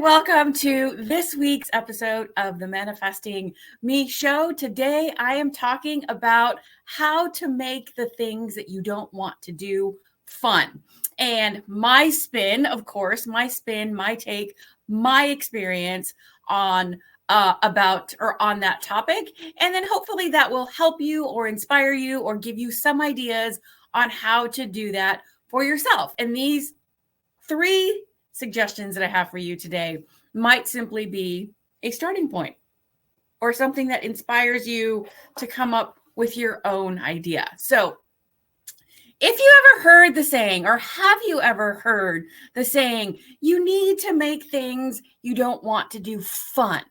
and welcome to this week's episode of the Manifesting Me Show. Today, I am talking about how to make the things that you don't want to do fun. And my spin, of course, my take, my experience on on that topic. And then hopefully that will help you or inspire you or give you some ideas on how to do that for yourself. And these 3 suggestions that I have for you today might simply be a starting point or something that inspires you to come up with your own idea. So if you ever heard the saying, or have you ever heard the saying, you need to make things you don't want to do fun,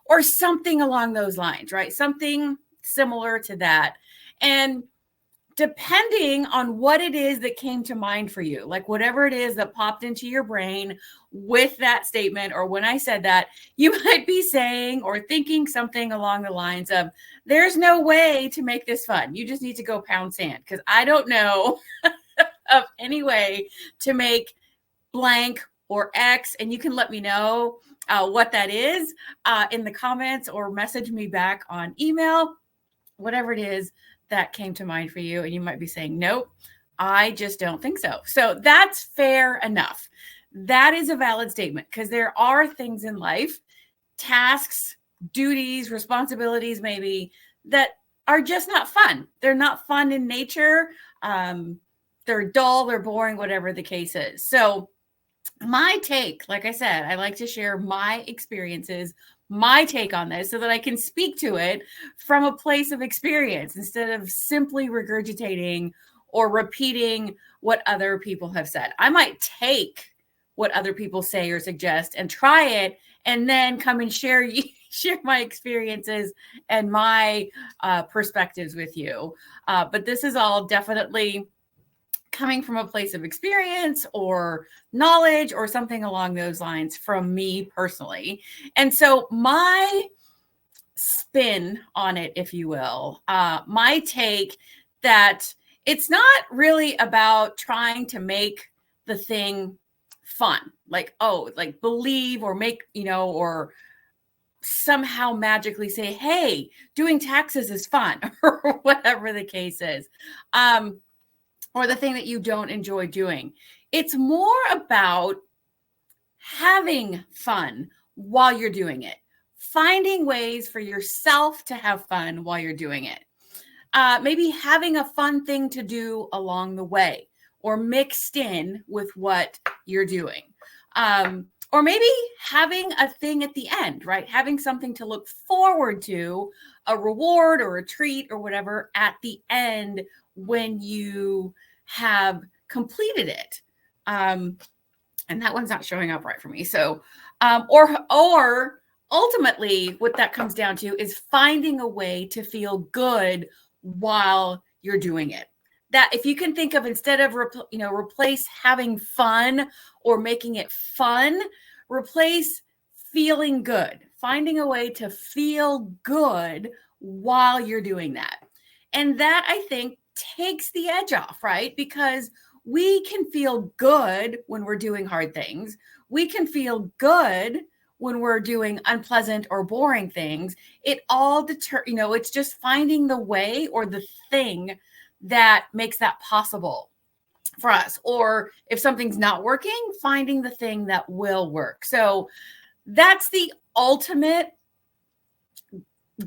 or something along those lines, right? Something similar to that. And depending on what it is that came to mind for you, like whatever it is that popped into your brain with that statement, or when I said that, you might be saying or thinking something along the lines of, there's no way to make this fun. You just need to go pound sand, because I don't know of any way to make blank or X. And you can let me know what that is in the comments, or message me back on email, whatever it is that came to mind for you. And you might be saying, nope, I just don't think so. So that's fair enough. That is a valid statement, because there are things in life, tasks, duties, responsibilities, maybe, that are just not fun. They're not fun in nature. They're dull, they're boring, whatever the case is. So my take, like I said, I like to share my experiences, my take on this, so that I can speak to it from a place of experience instead of simply regurgitating or repeating what other people have said. I might take what other people say or suggest and try it, and then come and share my experiences and my perspectives with you. But this is all definitely coming from a place of experience or knowledge or something along those lines from me personally. And so my spin on it, if you will, my take, that it's not really about trying to make the thing fun, like believe or make, or somehow magically say, hey, doing taxes is fun, or whatever the case is. Or the thing that you don't enjoy doing. It's more about having fun while you're doing it, finding ways for yourself to have fun while you're doing it. Maybe having a fun thing to do along the way, or mixed in with what you're doing. Or maybe having a thing at the end, right? Having something to look forward to, a reward or a treat or whatever at the end when you have completed it. And that one's not showing up right for me. So, or ultimately what that comes down to is finding a way to feel good while you're doing it. That if you can think of, instead of, replace having fun or making it fun, replace feeling good, finding a way to feel good while you're doing that. And that, I think, takes the edge off, right? Because we can feel good when we're doing hard things. We can feel good when we're doing unpleasant or boring things. It all it's just finding the way or the thing that makes that possible for us. Or if something's not working, finding the thing that will work. So that's the ultimate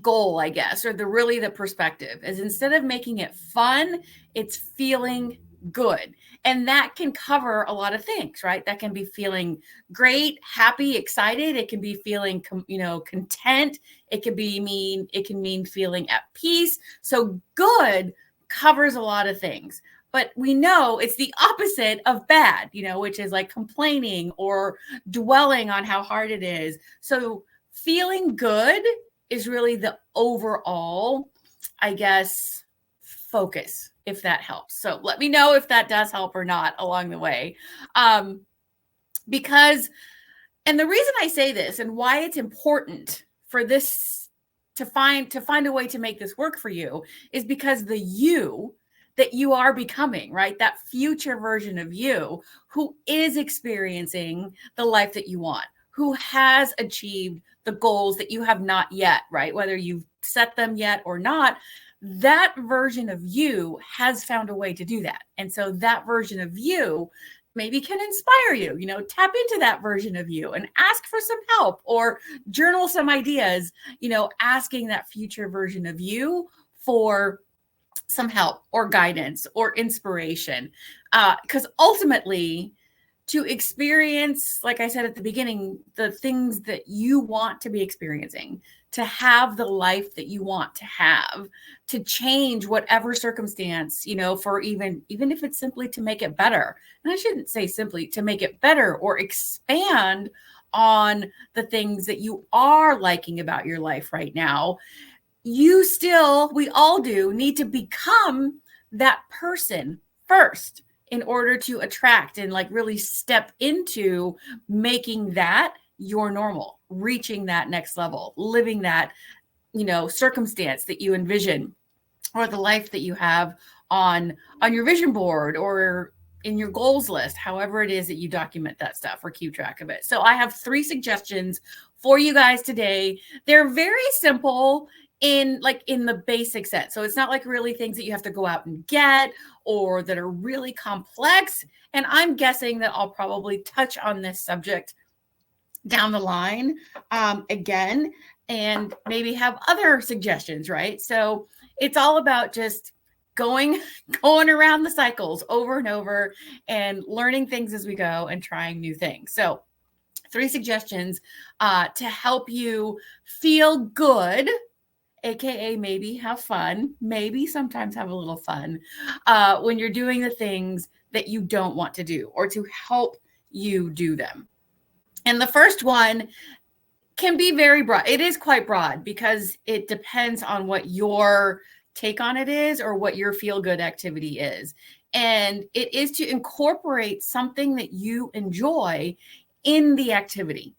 goal, I guess, or the perspective is, instead of making it fun, it's feeling good. And that can cover a lot of things, right? That can be feeling great, happy, excited. It can be feeling, content. It can mean feeling at peace. So good covers a lot of things. But we know it's the opposite of bad, which is like complaining or dwelling on how hard it is. So feeling good is really the overall, I guess, focus, if that helps. So let me know if that does help or not along the way. Because, and the reason I say this and why it's important for this to find a way to make this work for you is because the you that you are becoming, right? That future version of you who is experiencing the life that you want, who has achieved the goals that you have not yet, right? Whether you've set them yet or not, that version of you has found a way to do that. And so that version of you maybe can inspire you, tap into that version of you and ask for some help or journal some ideas, asking that future version of you for some help or guidance or inspiration. Because ultimately, to experience, like I said at the beginning, the things that you want to be experiencing, to have the life that you want to have, to change whatever circumstance, for even if it's simply to make it better. And I shouldn't say simply to make it better or expand on the things that you are liking about your life right now. We all do need to become that person first in order to attract and really step into making that your normal, reaching that next level, living that, circumstance that you envision, or the life that you have on your vision board or in your goals list, however it is that you document that stuff or keep track of it. So I have 3 suggestions for you guys today. They're very simple in the basic sense. So it's not really things that you have to go out and get or that are really complex. And I'm guessing that I'll probably touch on this subject down the line again, and maybe have other suggestions, right? So it's all about just going around the cycles over and over and learning things as we go and trying new things. So 3 suggestions to help you feel good, AKA maybe have fun, maybe sometimes have a little fun when you're doing the things that you don't want to do, or to help you do them. And the first one can be very broad. It is quite broad because it depends on what your take on it is or what your feel-good activity is. And it is to incorporate something that you enjoy in the activity.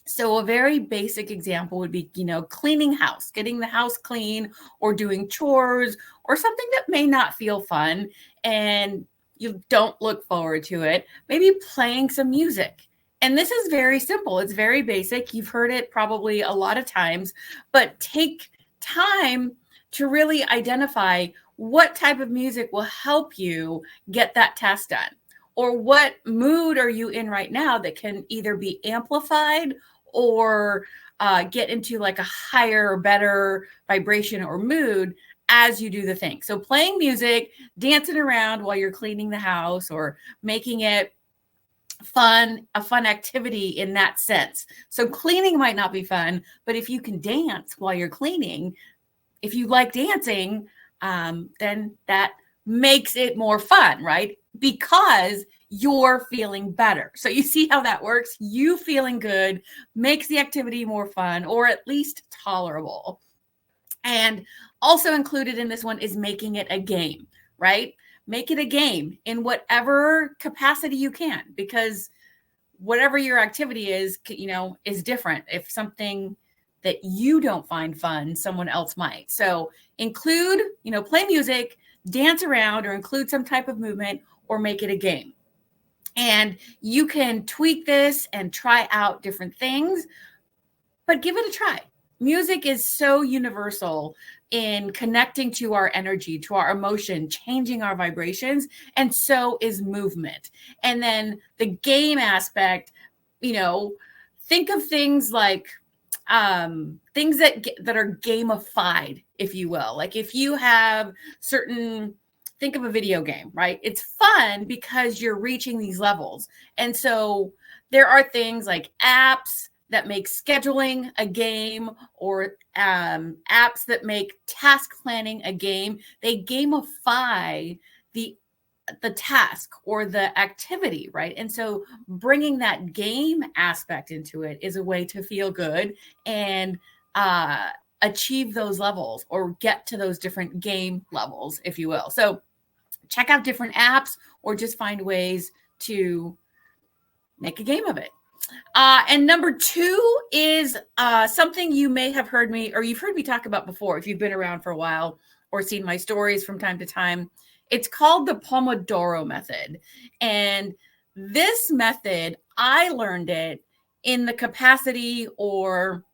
So a very basic example would be, cleaning house, getting the house clean, or doing chores, or something that may not feel fun and you don't look forward to it. Maybe playing some music. And this is very simple. It's very basic. You've heard it probably a lot of times, but take time to really identify what type of music will help you get that task done. Or what mood are you in right now that can either be amplified or get into a higher, better vibration or mood as you do the thing. So playing music, dancing around while you're cleaning the house, or making it fun, a fun activity in that sense. So cleaning might not be fun, but if you can dance while you're cleaning, if you like dancing, then that makes it more fun, right? Because you're feeling better. So you see how that works? You feeling good makes the activity more fun, or at least tolerable. And also included in this one is making it a game, right? Make it a game in whatever capacity you can, because whatever your activity is different. If something that you don't find fun, someone else might. So include, play music, dance around, or include some type of movement, or make it a game. And you can tweak this and try out different things, but give it a try. Music is so universal in connecting to our energy, to our emotion, changing our vibrations, and so is movement. And then the game aspect, think of things like things that are gamified, if you will. Like if you have think of a video game, right? It's fun because you're reaching these levels. And so there are things like apps that make scheduling a game, or apps that make task planning a game. They gamify the task or the activity, right? And so bringing that game aspect into it is a way to feel good and achieve those levels, or get to those different game levels, if you will. So check out different apps, or just find ways to make a game of it. And number 2 is something you may have heard me, or you've heard me talk about before if you've been around for a while or seen my stories from time to time. It's called the Pomodoro method. And this method, I learned it in the capacity or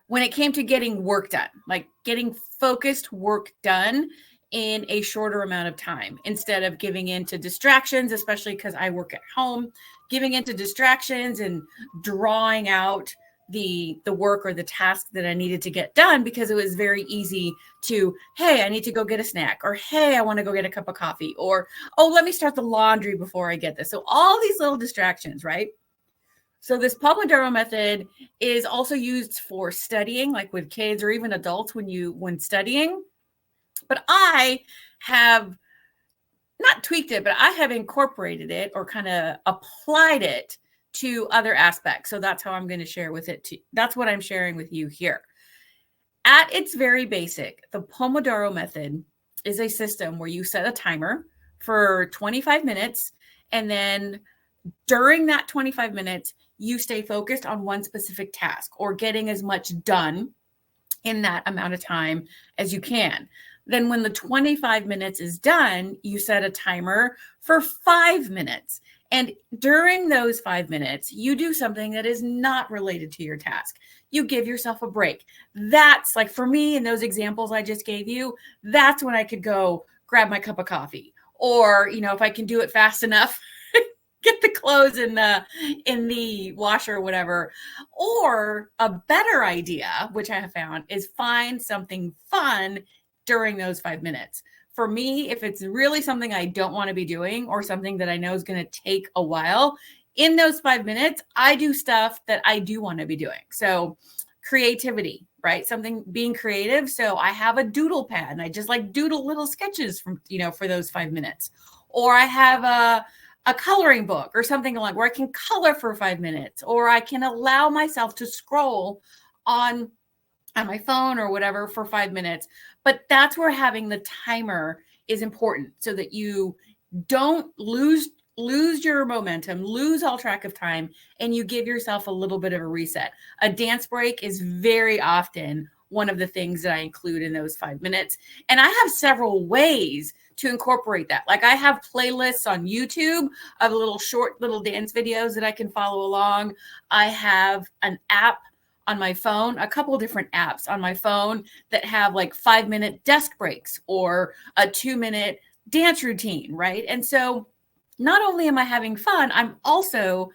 when it came to getting work done, like getting focused work done in a shorter amount of time instead of giving into distractions, especially because I work at home, giving into distractions and drawing out the work or the task that I needed to get done, because it was very easy to, hey, I need to go get a snack, or hey, I want to go get a cup of coffee, or oh, let me start the laundry before I get this. So all these little distractions, right? So this Pomodoro method is also used for studying, like with kids or even adults when studying. But I have not tweaked it, but I have incorporated it or kind of applied it to other aspects. So that's how I'm going to share with it. That's what I'm sharing with you here. At its very basic, the Pomodoro method is a system where you set a timer for 25 minutes, and then during that 25 minutes, you stay focused on one specific task or getting as much done in that amount of time as you can. Then when the 25 minutes is done, you set a timer for 5 minutes. And during those 5 minutes, you do something that is not related to your task. You give yourself a break. That's like, for me, in those examples I just gave you, that's when I could go grab my cup of coffee. Or, if I can do it fast enough, get the clothes in the washer or whatever. Or a better idea, which I have found, is find something fun during those 5 minutes. For me, if it's really something I don't want to be doing or something that I know is going to take a while, in those 5 minutes, I do stuff that I do want to be doing. So creativity, right? Something, being creative. So I have a doodle pad and I just like doodle little sketches from, for those 5 minutes. Or I have a coloring book or something like where I can color for 5 minutes, or I can allow myself to scroll on my phone or whatever for 5 minutes. But that's where having the timer is important, so that you don't lose your momentum, lose all track of time, and you give yourself a little bit of a reset. A dance break is very often one of the things that I include in those 5 minutes. And I have several ways to incorporate that. Like I have playlists on YouTube of short little dance videos that I can follow along. I have an app on my phone, a couple of different apps on my phone that have like 5-minute desk breaks or a 2-minute dance routine, right? And so not only am I having fun, I'm also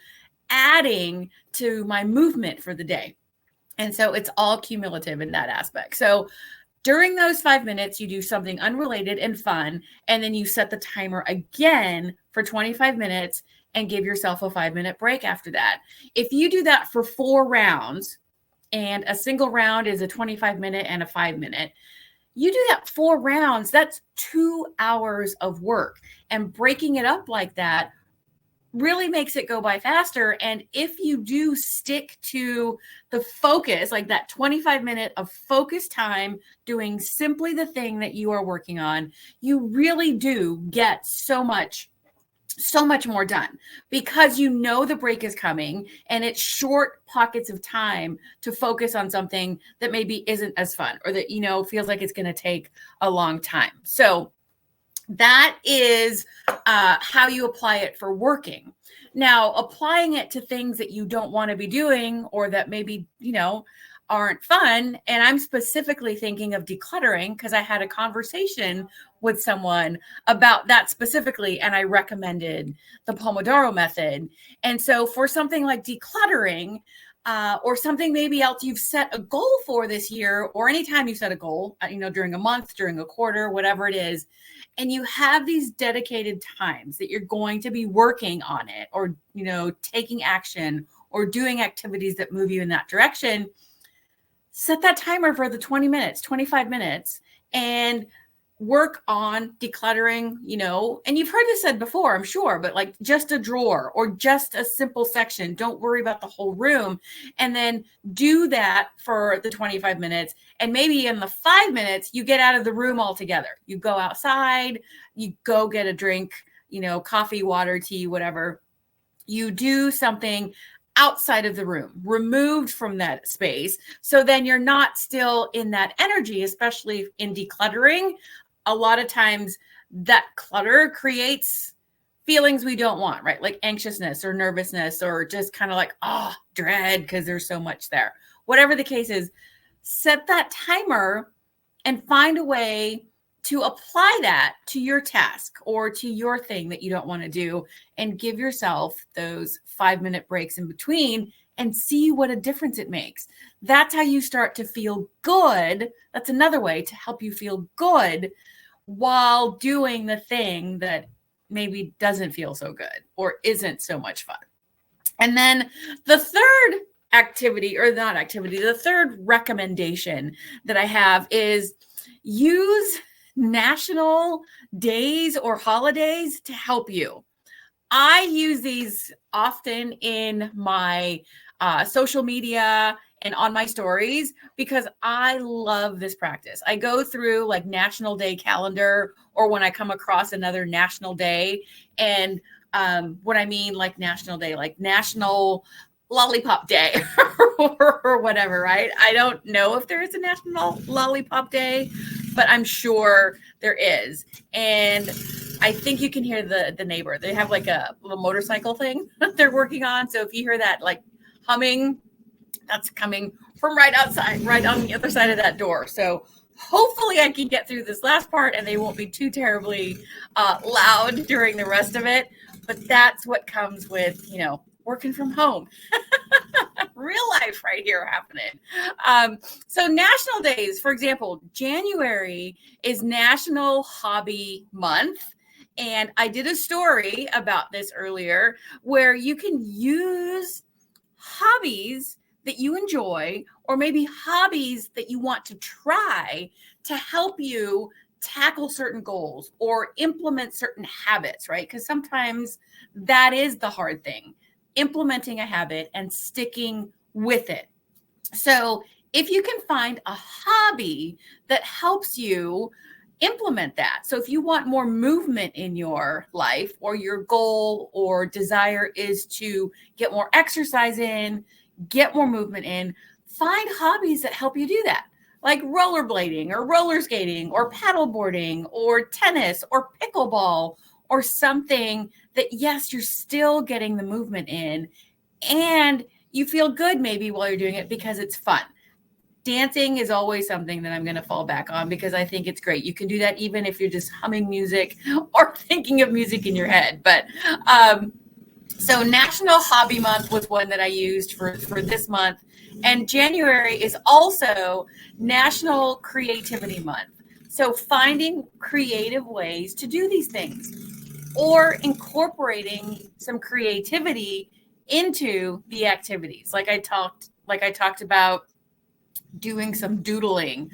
adding to my movement for the day. And so it's all cumulative in that aspect. So during those 5 minutes, you do something unrelated and fun, and then you set the timer again for 25 minutes and give yourself a 5-minute break after that. If you do that for 4 rounds, and a single round is a 25-minute and a 5-minute, you do that 4 rounds, that's 2 hours of work. And breaking it up like that really makes it go by faster. And if you do stick to the focus, like that 25-minute of focus time, doing simply the thing that you are working on, you really do get so much more done, because the break is coming and it's short pockets of time to focus on something that maybe isn't as fun, or that, feels like it's going to take a long time. So that is how you apply it for working. Now, applying it to things that you don't want to be doing, or that maybe, aren't fun. And I'm specifically thinking of decluttering, because I had a conversation with someone about that specifically, and I recommended the Pomodoro method. And so for something like decluttering, or something maybe else you've set a goal for this year, or anytime you set a goal, during a month, during a quarter, whatever it is, and you have these dedicated times that you're going to be working on it, or, taking action or doing activities that move you in that direction, set that timer for the 20 minutes, 25 minutes, and work on decluttering, and you've heard this said before, I'm sure, but like just a drawer or just a simple section. Don't worry about the whole room. And then do that for the 25 minutes. And maybe in the 5 minutes, you get out of the room altogether. You go outside, you go get a drink, coffee, water, tea, whatever. You do something outside of the room, removed from that space. So then you're not still in that energy, especially in decluttering. A lot of times that clutter creates feelings we don't want, right? Like anxiousness or nervousness or just kind of like, dread because there's so much there. Whatever the case is, set that timer and find a way to apply that to your task or to your thing that you don't want to do, and give yourself those 5-minute breaks in between and see what a difference it makes. That's how you start to feel good. That's another way to help you feel good while doing the thing that maybe doesn't feel so good or isn't so much fun. And then the third the third recommendation that I have is use national days or holidays to help you. I use these often in my social media and on my stories because I love this practice. I go through like National Day calendar, or when I come across another national day, and what I mean like National Day, like National Lollipop Day or whatever, right? I don't know if there is a National Lollipop Day, but I'm sure there is. And I think you can hear the neighbor. They have like a little motorcycle thing that they're working on. So if you hear that like humming, that's coming from right outside, right on the other side of that door. So hopefully I can get through this last part and they won't be too terribly loud during the rest of it. But that's what comes with, working from home. Real life right here happening. So national days, for example, January is National Hobby Month. And I did a story about this earlier where you can use hobbies that you enjoy, or maybe hobbies that you want to try to help you tackle certain goals or implement certain habits, right? Because sometimes that is the hard thing, implementing a habit and sticking with it. So if you can find a hobby that helps you implement that. So if you want more movement in your life, or your goal or desire is to get more exercise in, get more movement in, find hobbies that help you do that, like rollerblading or roller skating or paddleboarding or tennis or pickleball, or something that, yes, you're still getting the movement in and you feel good maybe while you're doing it because it's fun. Dancing is always something that I'm going to fall back on because I think it's great. You can do that even if you're just humming music or thinking of music in your head. But so National Hobby Month was one that I used for this month. And January is also National Creativity Month. So finding creative ways to do these things, or incorporating some creativity into the activities. Like I talked about doing some doodling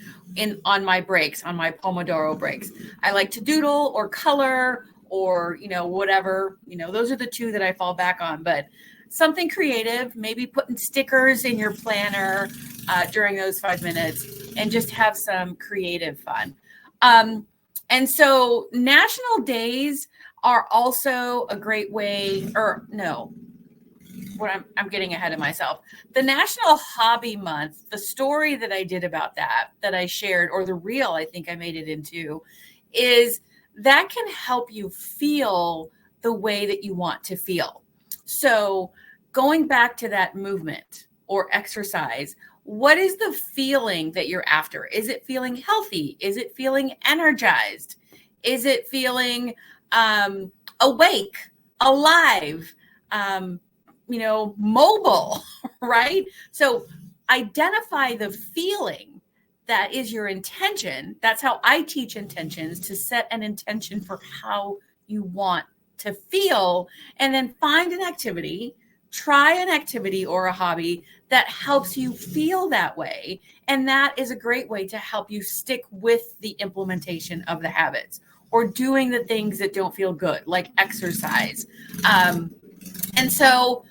on my breaks, on my Pomodoro breaks. I like to doodle or color or, whatever, those are the two that I fall back on. But something creative, maybe putting stickers in your planner during those 5 minutes, and just have some creative fun. And so national days are also a great way, I'm getting ahead of myself. The National Hobby Month, the story that I did about that I shared, or the reel I think I made it into, is that can help you feel the way that you want to feel. So going back to that movement or exercise, what is the feeling that you're after? Is it feeling healthy? Is it feeling energized? Is it feeling awake, alive, mobile, right? So identify the feeling that is your intention. That's how I teach intentions, to set an intention for how you want to feel, and then find an activity, try an activity or a hobby that helps you feel that way. And that is a great way to help you stick with the implementation of the habits, or doing the things that don't feel good, like exercise. And so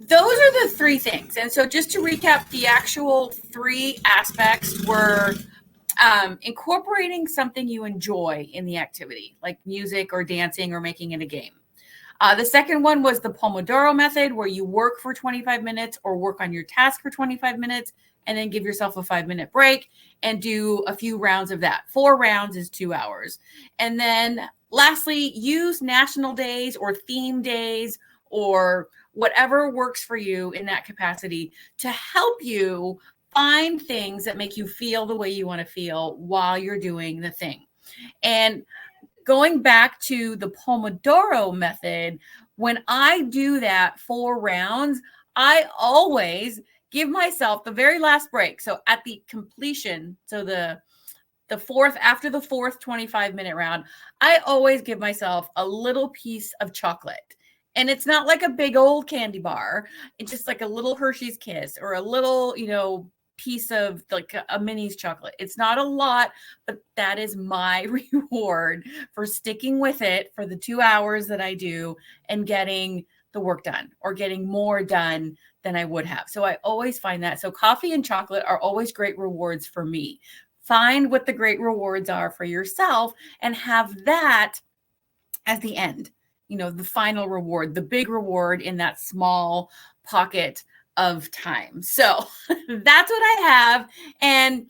those are the three things. And so just to recap, the actual three aspects were incorporating something you enjoy in the activity, like music or dancing or making it a game. The second one was the Pomodoro method, where you work for 25 minutes or work on your task for 25 minutes and then give yourself a 5-minute break and do a few rounds of that. 4 rounds is 2 hours. And then lastly, use national days or theme days or whatever works for you in that capacity to help you find things that make you feel the way you want to feel while you're doing the thing. And going back to the Pomodoro method, when I do that 4 rounds, I always give myself the very last break. So at the completion, so the fourth, after the fourth 25-minute round, I always give myself a little piece of chocolate. And it's not like a big old candy bar. It's just like a little Hershey's Kiss or a little, piece of like a Minnie's chocolate. It's not a lot, but that is my reward for sticking with it for the 2 hours that I do and getting the work done or getting more done than I would have. So I always find that. So coffee and chocolate are always great rewards for me. Find what the great rewards are for yourself and have that at the end, the final reward, the big reward in that small pocket of time. So that's what I have. And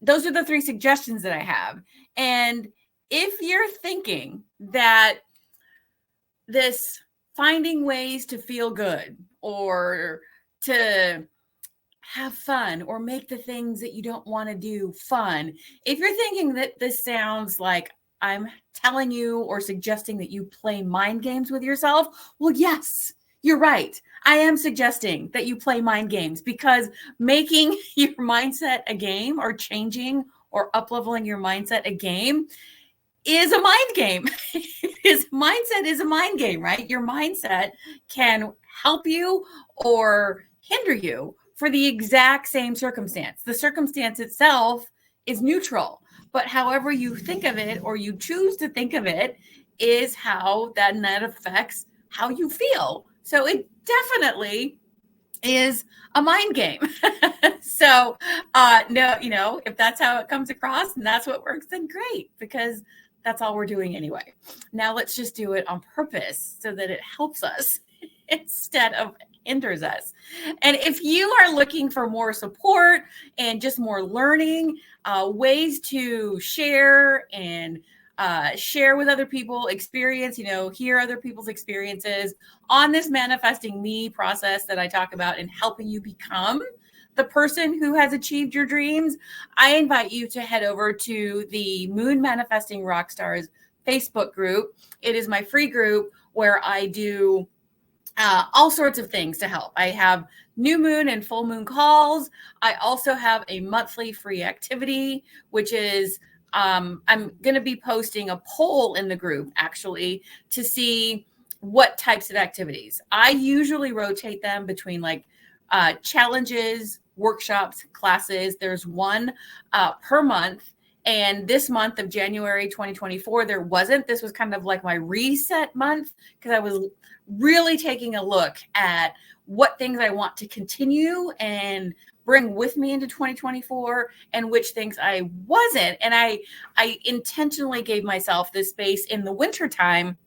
those are the 3 suggestions that I have. And if you're thinking that this finding ways to feel good or to have fun or make the things that you don't want to do fun, if you're thinking that this sounds like I'm telling you or suggesting that you play mind games with yourself, well, yes, you're right. I am suggesting that you play mind games because making your mindset a game or changing or up-leveling your mindset a game is a mind game. His mindset is a mind game, right? Your mindset can help you or hinder you for the exact same circumstance. The circumstance itself is neutral, but however you think of it or you choose to think of it is how that affects how you feel. So it definitely is a mind game. So no, if that's how it comes across and that's what works, then great, because that's all we're doing anyway. Now let's just do it on purpose so that it helps us instead of hinders us. And if you are looking for more support and just more learning, ways to share and share with other people, experience, hear other people's experiences on this manifesting me process that I talk about and helping you become the person who has achieved your dreams, I invite you to head over to the Moon Manifesting Rockstars Facebook group. It is my free group where I do all sorts of things to help. I have new moon and full moon calls. I also have a monthly free activity, which is I'm going to be posting a poll in the group actually to see what types of activities. I usually rotate them between like challenges, workshops, classes. There's one per month. And this month of January 2024, there wasn't. This was kind of like my reset month because I was really taking a look at what things I want to continue and bring with me into 2024 and which things I wasn't. And I intentionally gave myself this space in the wintertime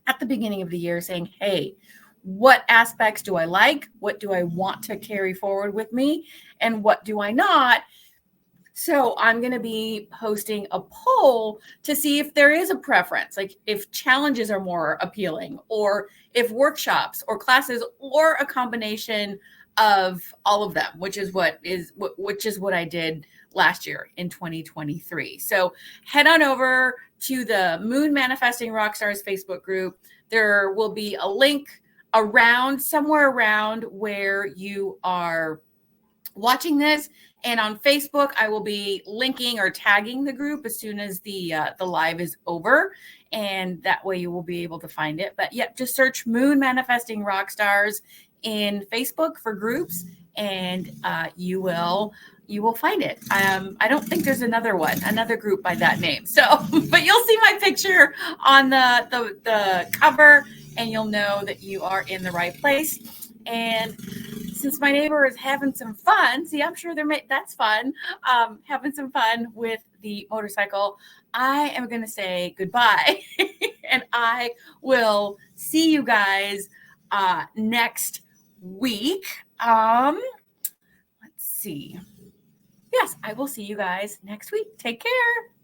at the beginning of the year saying, hey, what aspects do I like? What do I want to carry forward with me? And what do I not? So I'm going to be posting a poll to see if there is a preference, like if challenges are more appealing or if workshops or classes or a combination of all of them, which is what I did last year in 2023. So head on over to the Moon Manifesting Rockstars Facebook group. There will be a link somewhere around where you are watching this. And on Facebook, I will be linking or tagging the group as soon as the live is over. And that way you will be able to find it. But yeah, just search Moon Manifesting Rockstars in Facebook for groups and you will find it. I don't think there's another group by that name. So, but you'll see my picture on the cover and you'll know that you are in the right place. And since my neighbor is having some fun, I'm sure that's fun, having some fun with the motorcycle, I am going to say goodbye. And I will see you guys next week. Let's see. Yes, I will see you guys next week. Take care.